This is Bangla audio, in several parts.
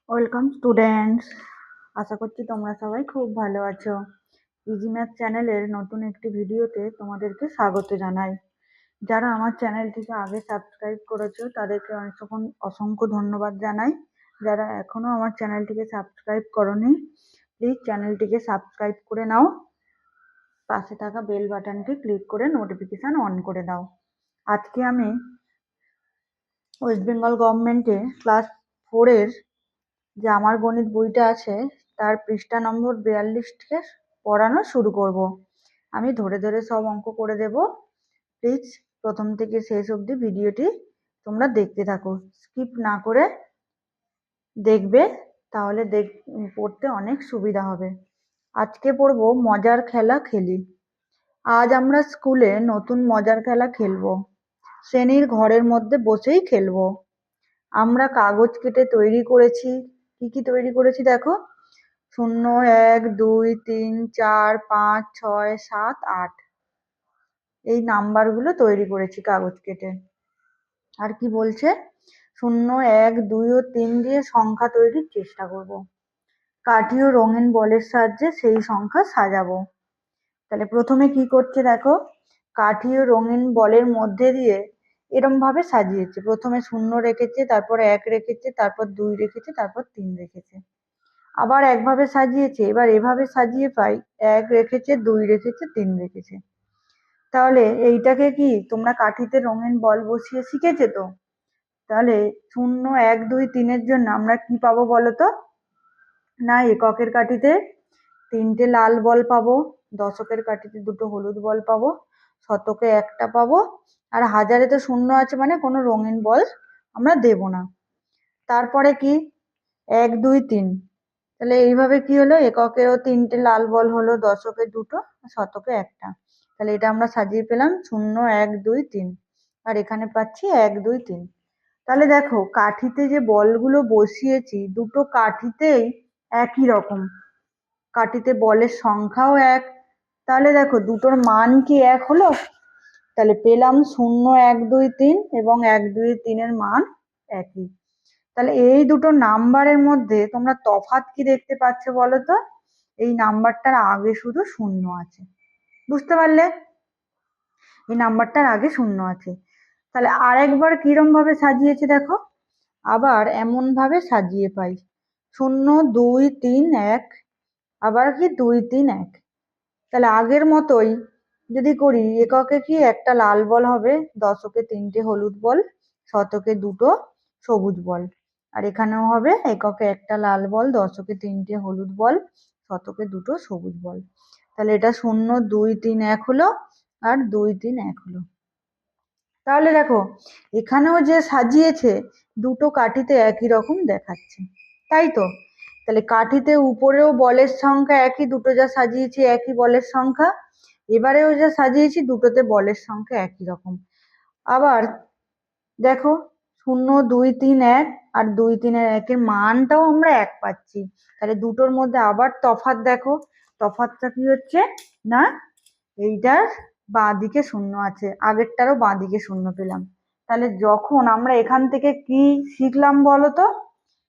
Welcome students. আশা করছি তোমরা সবাই খুব ভালো আছো। ইজি ম্যাথ চ্যানেলের নতুন একটি ভিডিওতে তোমাদেরকে স্বাগত জানাই। যারা আমার চ্যানেলটিকে আগে সাবস্ক্রাইব করেছো তাদেরকে অসংখ্য ধন্যবাদ জানাই। যারা এখনো আমার চ্যানেলটিকে সাবস্ক্রাইব করোনি, প্লিজ চ্যানেলটিকে সাবস্ক্রাইব করে নাও। পাশে থাকা বেল বাটনটি ক্লিক করে নোটিফিকেশন অন করে দাও। আজকে আমি ওয়েস্ট বেঙ্গল গভর্নমেন্টে ক্লাস 4-এর যে আমার গণিত বইটা আছে তার পৃষ্ঠা নম্বর 42 থেকে পড়ানো শুরু করব। আমি ধরে ধরে সব অঙ্ক করে দেব। প্লিজ প্রথম থেকে শেষ অবধি ভিডিওটি তোমরা দেখতে থাকো, স্কিপ না করে দেখবে, তাহলে পড়তে অনেক সুবিধা হবে। আজকে পড়ব মজার খেলা খেলি। আজ আমরা স্কুলে নতুন মজার খেলা খেলবো। শ্রেণীর ঘরের মধ্যে বসেই খেলবো। আমরা কাগজ কেটে তৈরি করেছি। কি তৈরি করেছি দেখো, 0, 1, 2, 3, 4, 5, 6, 7, 8 এই নাম্বারগুলো তৈরি করেছি কাগজ কেটে। আর কি বলছে, 0, 1, 2 ও 3 দিয়ে সংখ্যা তৈরির চেষ্টা করব। কাঠি ও রঙিন বলের সাহায্যে সেই সংখ্যা সাজাবো। তাহলে প্রথমে কি করছে দেখো, কাঠি ও রঙিন বলের মধ্যে দিয়ে এরম ভাবে সাজিয়েছে। প্রথমে 0 রেখেছে, তারপর 1 রেখেছে, তারপর 2 রেখেছে, তারপর 3 রেখেছে। আবার একভাবে সাজিয়েছে, এবার এভাবে সাজিয়ে পাই 1 রেখেছে, 2 রেখেছে, 3 রেখেছে। তাহলে এইটাকে কি তোমরা কাঠিতে রঙিন বল বসিয়ে শিখেছে তো? তাহলে 0, 1, 2, 3-এর জন্য আমরা কি পাবো বলো তো? না এককের কাঠিতে 3টে লাল বল পাবো, দশকের কাঠিতে 2টো হলুদ বল পাবো, শতকে 1টা পাবো, আর হাজারে তো 0 আছে মানে কোনো রঙিন বল আমরা দেব না। তারপরে কি 1, 2, 3, তাহলে এইভাবে কি হলো, এককেরও 3টে লাল বল হলো, দশকে 2টো, শতকে 1টা। তাহলে এটা আমরা সাজিয়ে পেলাম 0, 1, 2, 3, আর এখানে পাচ্ছি 1, 2, 3। তাহলে দেখো কাঠিতে যে বলগুলো বসিয়েছি দুটো কাঠিতেই একই রকম, কাঠিতে বলের সংখ্যাও এক। তাহলে দেখো দুটোর মান কি এক হলো? তাহলে পেলাম 0, 1, 2, 3 এবং 1, 2, 3-এর মান একই। তাহলে এই দুটো নাম্বারের মধ্যে তোমরা তফাৎ কি দেখতে পাচ্ছ বলো তো? এই নাম্বারটার আগে শুধু 0 আছে, বুঝতে পারলে? এই নাম্বারটার আগে 0 আছে। তাহলে আরেকবার কিরম ভাবে সাজিয়েছে দেখো, আবার এমন ভাবে সাজিয়ে পাই 0, 2, 3, 1, আবার কি 2, 3, 1। তাহলে আগের মতোই যদি করি, এককে কি একটা লাল বল হবে, দশকে 3টে হলুদ বল, শতকে 2টো সবুজ বল। আর এখানেও হবে এককে একটা লাল বল, দশকে 3টে হলুদ বল, শতকে 2টো সবুজ বল। তাহলে এটা 0, 2, 3, 1 হলো, আর 2, 3, 1 হলো। তাহলে দেখো এখানেও যে সাজিয়েছে দুটো কাঠিতে একই রকম দেখাচ্ছে, তাই তো? তাহলে কাঠিতে উপরেও বলের সংখ্যা একই, দুটো যা সাজিয়েছি একই বলের সংখ্যা, এবারেও যা সাজিয়েছি দুটোতে বলের সংখ্যা একই রকম। আবার দেখো 0, 2, 3, 1 আর 2, 3, 1-এর মানটাও আমরা এক পাচ্ছি। তাহলে দুটোর মধ্যে আবার তফাৎ দেখো, তফাৎটা কি হচ্ছে না, এইটার বাঁ দিকে 0 আছে, আগেরটারও বাঁ দিকে 0 পেলাম। তাহলে যখন আমরা এখান থেকে কি শিখলাম বলো তো,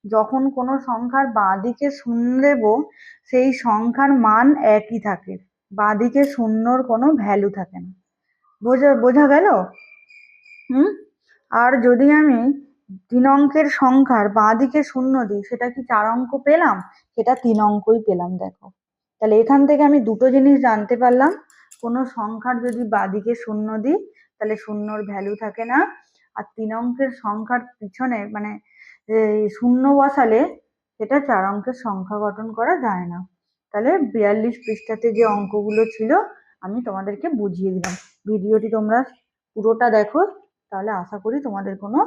যখন কোনো সংখ্যার বাঁ দিকে 0 দেব সেই সংখ্যার মান একই থাকে, বাঁ দিকে 0-র কোনো ভ্যালু থাকে না। বোঝা গেল? আর যদি আমি 3 অঙ্কের সংখ্যার বাঁ দিকে 0 দিই, সেটা কি 4 অঙ্ক পেলাম? সেটা 3 অঙ্কই পেলাম দেখো। তাহলে এখান থেকে আমি দুটো জিনিস জানতে পারলাম, কোনো সংখ্যার যদি বাঁ দিকে 0 দিই তাহলে 0-র ভ্যালু থাকে না, আর 3 অঙ্কের সংখ্যার পিছনে মানে 0 বসালে সেটা 4 অঙ্কের সংখ্যা গঠন করা যায় না। তাহলে 42 পৃষ্ঠাতে যে অঙ্কগুলো ছিল আমি তোমাদেরকে বুঝিয়ে দিলাম। ভিডিওটি তোমরা পুরোটা দেখো, তাহলে আশা করি তোমাদের কোনো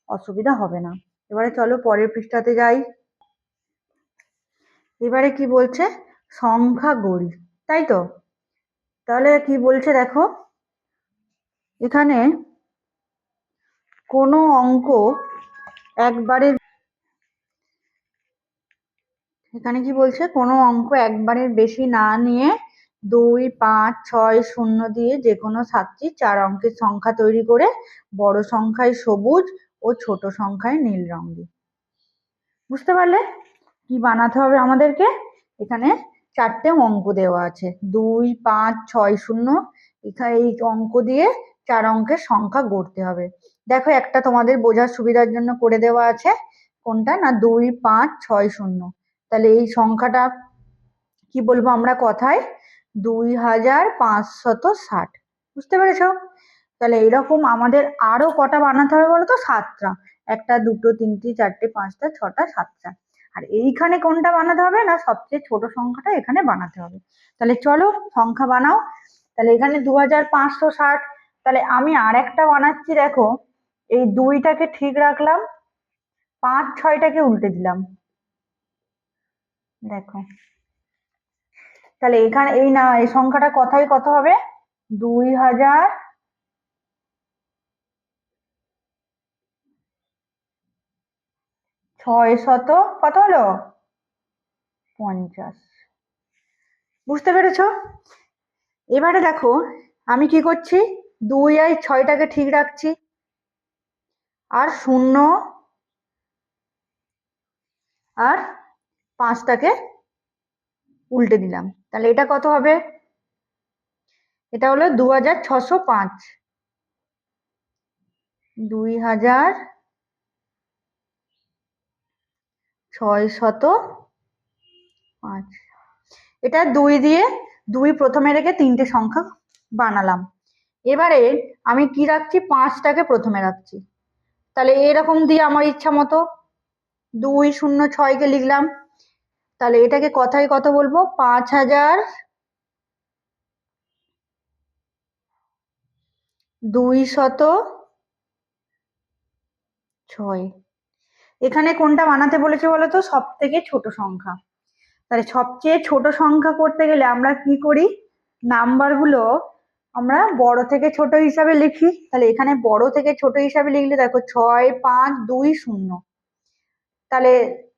অসুবিধা হবে না। এবারে চলো পরের পৃষ্ঠাতে যাই। এবারে কি বলছে, সংখ্যা গড়ি, তাই তো? তাহলে কি বলছে দেখো, এখানে কোনো অঙ্ক একবারে, এখানে কি বলছে, কোনো অঙ্ক একবারের বেশি না নিয়ে 2, 5, 6, 0 দিয়ে যে কোনো 7টি 4 অঙ্কের সংখ্যা তৈরি করে বড় সংখ্যায় সবুজ ও ছোট সংখ্যায় নীল রং দিই। বুঝতে পারলে? কি বানাতে হবে আমাদেরকে? এখানে 4টে অঙ্ক দেওয়া আছে, 2, 5, 6, 0। এখানে এই অঙ্ক দিয়ে 4 অঙ্কের সংখ্যা গড়তে হবে। দেখো, একটা তোমাদের বোঝার সুবিধার জন্য করে দেওয়া আছে। কোনটা? না 2, 5, 6, 0। তাহলে এই সংখ্যাটা কি বলবো আমরা কথায়? 2560। বুঝতে পেরেছো? তাহলে এরকম আমাদের আরো কটা বানাতে হবে বলো তো? 7টা। 1টা, 2টো, 3টে, 4টে, 5টা, 6টা, 7টা। আর এইখানে কোনটা বানাতে হবে? না সবচেয়ে ছোট সংখ্যাটা এখানে বানাতে হবে। তাহলে চলো সংখ্যা বানাও। তাহলে এখানে 2560। তাহলে আমি আর একটা বানাচ্ছি, দেখো। এই 2টাকে ঠিক রাখলাম, 5, 6টাকে উল্টে দিলাম। দেখো, তাহলে এখানে এই না এই সংখ্যাটা কথায় কত হবে? 2600 কত হলো? 50। বুঝতে পেরেছো? এবারে দেখো আমি কি করছি, 2 আর 6টাকে ঠিক রাখছি, আর 0 আর 5টাকে উল্টে দিলাম। তাহলে এটা কত হবে? এটা হলো 2605। 2605। এটা 2 দিয়ে 2 প্রথমে রেখে 3টে সংখ্যা বানালাম। এবারে আমি কি রাখছি? 5টাকে প্রথমে রাখছি। তাহলে এরকম দিয়ে আমার ইচ্ছা মতো 206কে লিখলাম। তাহলে এটাকে কথায় কত বলবো? 5206। এখানে কোনটা বানাতে বলেছে বলো তো? সব থেকে ছোট সংখ্যা। তাহলে সবচেয়ে ছোট সংখ্যা করতে গেলে আমরা কি করি? নাম্বার গুলো আমরা বড় থেকে ছোট হিসাবে লিখি। তাহলে এখানে বড় থেকে ছোট হিসাবে লিখলে দেখো 65220। তাহলে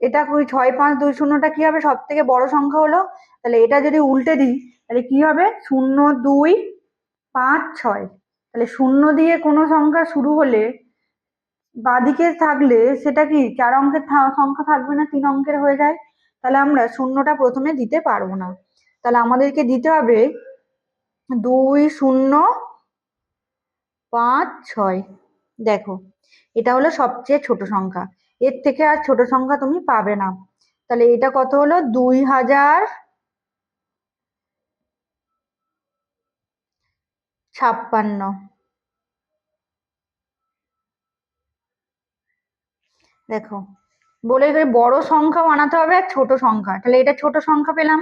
এটা 65220টা কি হবে? সব থেকে বড় সংখ্যা হলো। তাহলে এটা যদি উল্টে দিই তাহলে কি হবে? 0256। তাহলে 0 দিয়ে কোনো সংখ্যা শুরু হলে বাঁদিকে থাকলে সেটা কি 4 অঙ্কের সংখ্যা থাকবে না, 3 অঙ্কের হয়ে যায়। তাহলে আমরা শূন্যটা প্রথমে দিতে পারবো না। তাহলে আমাদেরকে দিতে হবে 2056। দেখো, এটা হলো সবচেয়ে ছোট সংখ্যা। এর থেকে আর ছোট সংখ্যা তুমি পাবে না। তাহলে এটা কত হলো? 2056। দেখো, বলে বড় সংখ্যা বানাতে হবে আর ছোট সংখ্যা। তাহলে এটা ছোট সংখ্যা পেলাম।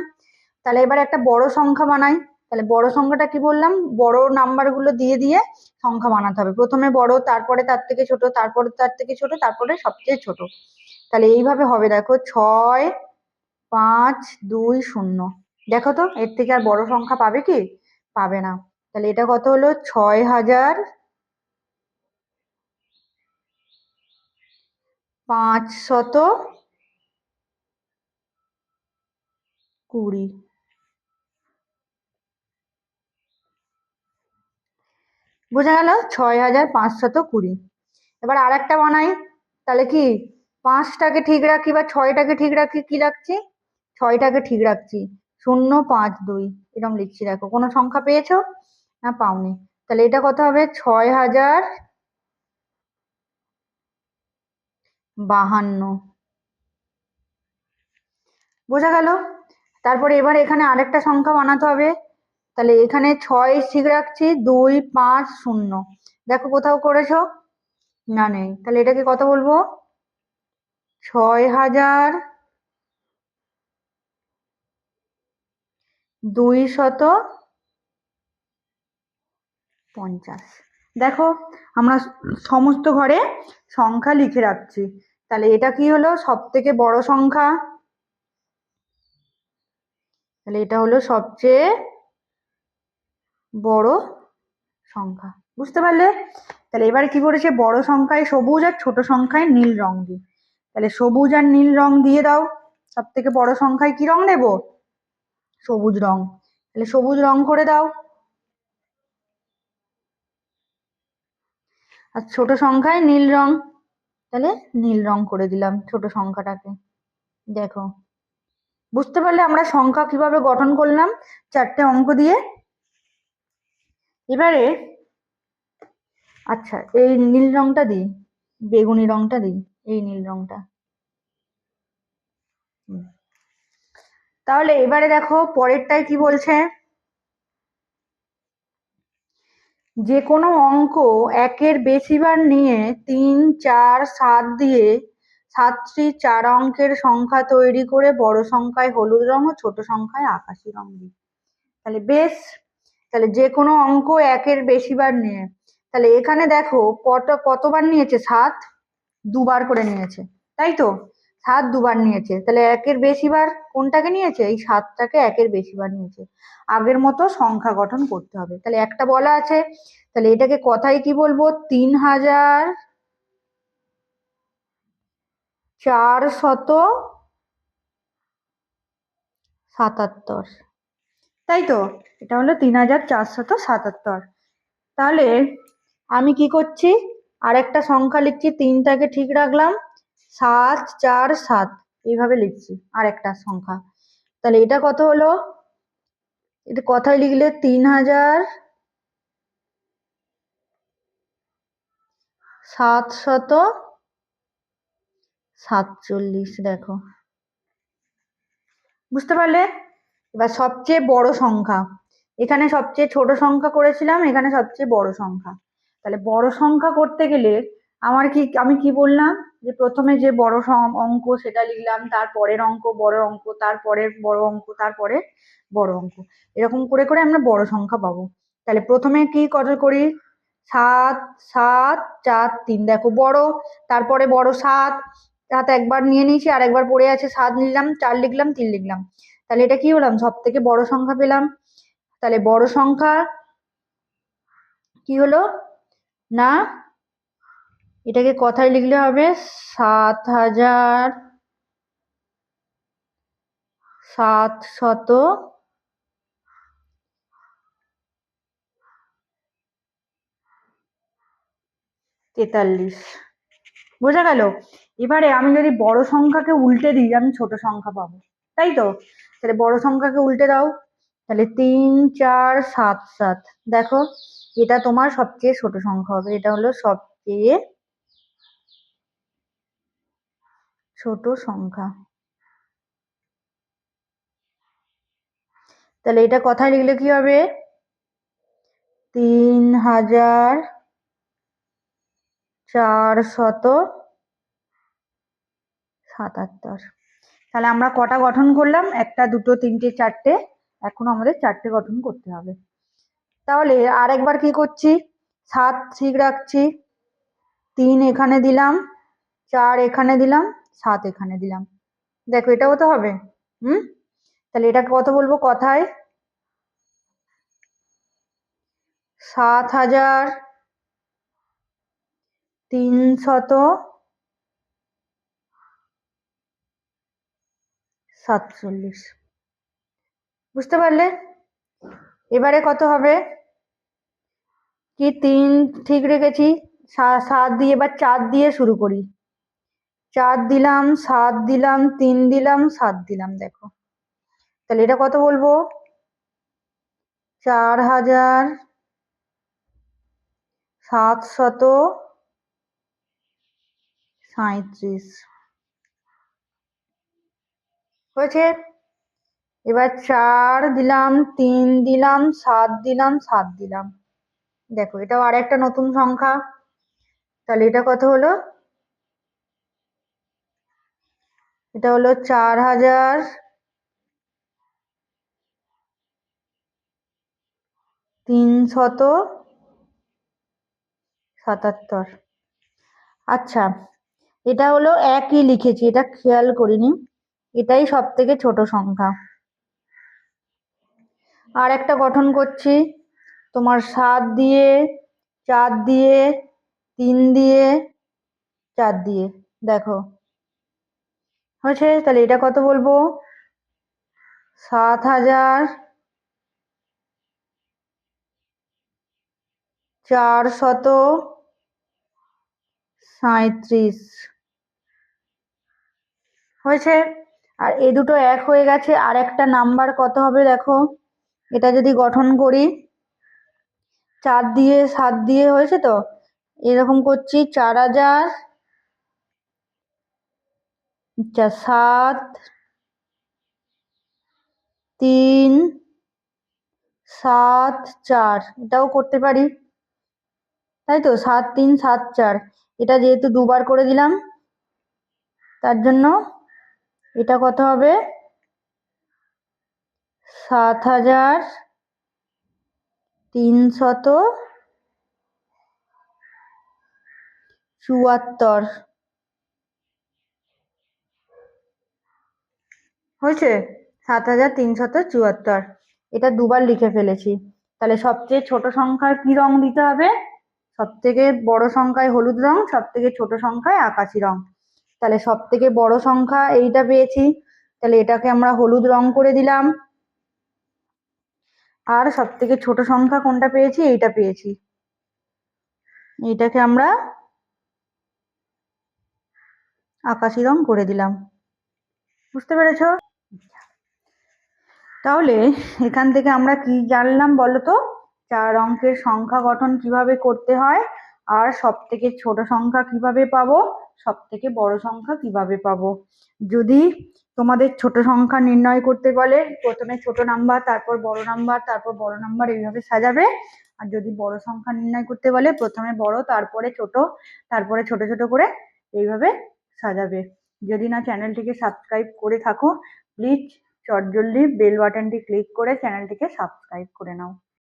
তাহলে এবার একটা বড় সংখ্যা বানাই। তাহলে বড় সংখ্যাটা কি বললাম? বড় নাম্বার গুলো দিয়ে দিয়ে সংখ্যা বানাতে হবে। প্রথমে বড়, তারপরে তার থেকে ছোট, তারপরে তার থেকে ছোট, তারপরে সবচেয়ে ছোট। তাহলে এইভাবে হবে। দেখো, 6520। দেখো তো, এর থেকে আর বড় সংখ্যা পাবে কি? পাবে না। তাহলে এটা কত হলো? 6520। বোঝা গেল? 6520। এবার আর একটা বানাই। তাহলে কি 5টাকে ঠিক রাখি বা 6টাকে ঠিক রাখি, কি রাখছি? 6টাকে ঠিক রাখছি, 052 এরকম লিখছি। দেখো, কোনো সংখ্যা পেয়েছো? না, পাওনি। তাহলে এটা কত হবে? 6052। বোঝা গেল? তারপরে এবার এখানে আরেকটা সংখ্যা বানাতে হবে। তাহলে এখানে 6 ঠিক রাখছি, 250। দেখো কোথাও করেছো? না, নেই। তাহলে এটাকে কত বলবো? 6250। দেখো, আমরা সমস্ত ঘরে সংখ্যা লিখে রাখছি। তাহলে এটা কি হলো? সব থেকে বড় সংখ্যা। তাহলে এটা হলো সবচেয়ে বড় সংখ্যা। বুঝতে পারলে? তাহলে এবারে কি করেছে? বড় সংখ্যায় সবুজ আর ছোট সংখ্যায় নীল রং দিই। তাহলে সবুজ আর নীল রং দিয়ে দাও। সব থেকে বড় সংখ্যায় কি রং দেব? সবুজ রং। তাহলে সবুজ রং করে দাও। আর ছোট সংখ্যায় নীল রং। তাহলে নীল রং করে দিলাম ছোট সংখ্যাটাকে। দেখো, বুঝতে পারলে আমরা সংখ্যা কিভাবে গঠন করলাম 4টে অঙ্ক দিয়ে। এবারে আচ্ছা, এই নীল রংটা দিই, বেগুনি রংটা দিই, এই নীল রংটা। তাহলে এবারে দেখো পরেরটায় কি বলছে, যে কোনো অঙ্ক একের বেশিবার নিয়ে 3, 4, 7 দিয়ে 7টি 4 অঙ্কের সংখ্যা তৈরি করে বড় সংখ্যায় হলুদ রং ও ছোট সংখ্যায় আকাশি রং দিই। তাহলে বেশ, তাহলে যে কোনো অঙ্ক একের বেশিবার নিয়ে, তাহলে এখানে দেখো কতবার নিয়েছে, 7 দুবার করে নিয়েছে, তাই তো? 7 দুবার নিয়েছে, তাহলে একের বেশিবার কোনটাকে নিয়েছে, এই 7টাকে একের বেশিবার নিয়েছে। আগের মতো সংখ্যা গঠন করতে হবে। তাহলে একটা বলা আছে, তাহলে এটাকে কথায় কি বলবো, 3477, তাই তো? এটা হলো 3477। তাহলে আমি কি করছি, আরেকটা সংখ্যা লিখছি, 3টাকে ঠিক রাখলাম, 747 এইভাবে লিখছি আরেকটা সংখ্যা। তাহলে এটা কত হলো, এটা কথায় লিখলে 3747। দেখো, বুঝতে পারলে? এবার সবচেয়ে বড় সংখ্যা, এখানে সবচেয়ে ছোট সংখ্যা করেছিলাম, এখানে সবচেয়ে বড় সংখ্যা। তাহলে বড় সংখ্যা করতে গেলে আমি কি বললাম, যে প্রথমে যে বড় অঙ্ক সেটা লিখলাম, তারপরের অঙ্ক বড় অঙ্ক, তারপরের বড় অঙ্ক, তারপরে বড় অঙ্ক, এরকম করে করে আমরা বড় সংখ্যা পাবো। তাহলে প্রথমে কি করি, 7, 7, 4, 3, দেখো বড়, তারপরে বড় 7, 7 একবার নিয়ে নিয়েছি, আর একবার পড়ে আছে, 7 নিলাম, 4 লিখলাম, 3 লিখলাম। তাহলে এটা কি হলাম, সব থেকে বড় সংখ্যা পেলাম। তাহলে বড় সংখ্যা কি হলো না, এটাকে কথায় লিখলে হবে 7743। বোঝা গেল? এবারে আমি যদি বড় সংখ্যাকে উল্টে দিই, আমি ছোট সংখ্যা পাবো, তাই তো? তাহলে বড় সংখ্যাকে উল্টে দাও, তাহলে 3477। দেখো, এটা তোমার সবচেয়ে ছোট সংখ্যা হবে, এটা হলো সবচেয়ে ছোট সংখ্যা। তাহলে এটা কথায় লিখলে কি হবে, 3477। তাহলে আমরা কটা গঠন করলাম, 1, 2, 3, 4টে, এখন আমাদের 4টে গঠন করতে হবে। তাহলে আরেকবার কি করছি, 7 ঠিক রাখছি, 3 এখানে দিলাম, 4 এখানে দিলাম, 7 এখানে দিলাম। দেখো এটাও তো হবে। হুম, তাহলে এটা কত বলবো কথায়, 7347। বুঝতে পারলে? এবারে কত হবে, কি 3 ঠিক রেখেছি, 7 দিয়ে, এবার 4 দিয়ে শুরু করি, 4 দিলাম, 7 দিলাম, 3 দিলাম, 7 দিলাম। দেখো, তাহলে এটা কত বলবো, 4737। হয়েছে? এবার 4 দিলাম, 3 দিলাম, 7 দিলাম, 7 দিলাম। দেখো, এটাও আর একটা নতুন সংখ্যা। তাহলে এটা কত হলো, এটা হলো 4377। আচ্ছা, এটা হলো একই লিখেছি, এটা খেয়াল করিনি, এটাই সব থেকে ছোট সংখ্যা। আর একটা গঠন করছি, তোমার 7 দিয়ে, 4 দিয়ে, 3 দিয়ে, 4 দিয়ে। দেখো, হয়েছে? তাহলে এটা কত বলবো, 7477। 37 হয়েছে। আর এই দুটো এক হয়ে গেছে। আর একটা নাম্বার কত হবে দেখো, এটা যদি গঠন করি 4 দিয়ে 7 দিয়ে হয়েছে তো, এরকম করছি 4000, আচ্ছা 7 3 7 4, এটাও করতে পারি, তাই তো 7 3 7 4। এটা যেহেতু দুবার করে দিলাম তার জন্য এটা কত হবে 7374 হয়েছে। 7374, এটা দুবার লিখে ফেলেছি। তাহলে সবচেয়ে ছোট সংখ্যার কি রং দিতে হবে? সব থেকে বড় সংখ্যায় হলুদ রং, সব থেকে ছোট সংখ্যায় আকাশি রং। তাহলে সব থেকে বড় সংখ্যা এইটা পেয়েছি, তাহলে এটাকে আমরা হলুদ রং করে দিলাম। আর সব থেকে ছোট সংখ্যা কোনটা পেয়েছি? এইটা পেয়েছি, এইটাকে আমরা আকাশি রং করে দিলাম। বুঝতে পেরেছো? তাহলে এখান থেকে আমরা কি জানলাম বলো তো? 4 অঙ্কের সংখ্যা গঠন কিভাবে করতে হয়, আর সব থেকে ছোট সংখ্যা কিভাবে পাবো, সব থেকে বড় সংখ্যা কিভাবে পাবো। যদি তোমাদের ছোট সংখ্যা নির্ণয় করতে বলে, প্রথমে ছোট নাম্বার, তারপর বড় নাম্বার, তারপর বড় নাম্বার, এইভাবে সাজাবে। আর যদি বড় সংখ্যা নির্ণয় করতে বলে, প্রথমে বড়, তারপরে ছোট, তারপরে ছোট ছোট করে এইভাবে সাজাবে। যদি না চ্যানেলটিকে সাবস্ক্রাইব করে থাকো, প্লিজ চটজলদি বেল বাটনটি ক্লিক করে চ্যানেলটিকে সাবস্ক্রাইব করে নাও।